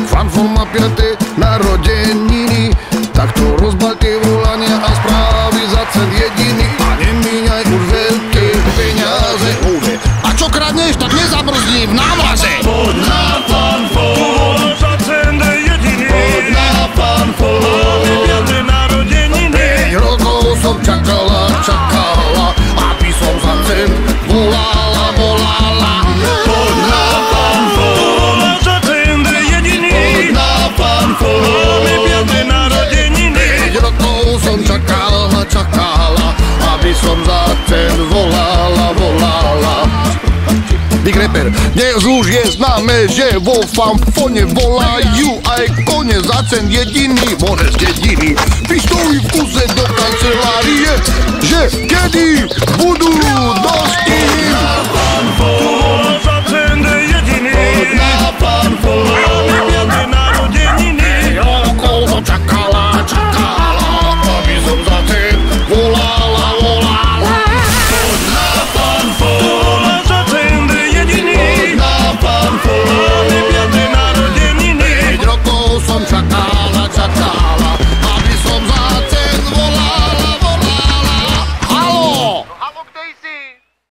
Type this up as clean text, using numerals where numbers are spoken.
Fanfon má 5. narodeniny, tak to rozbalte volania a správy za cent jediný. A nemíňaj už veľké peniaze. A čo kradneš, tak nezamrzni v návraze. Poď na Fanfon, za cent jediný. Poď na Fanfon, máme 5. narodeniny. 5 rokov som čakala, aby som za cent volala. Poď na Fanfon, za cent jediný. Poď na Fanfon, máme 5. narodeniny. 5 rokov som čakala, aby som za cent volala. Big rapper, dnes už je známe, že vo Fanfone volajú aj kone za cent jediný, môže z dediny. Pištoli v kuse do kancelárie, že kedy budú dosti. Fanfon.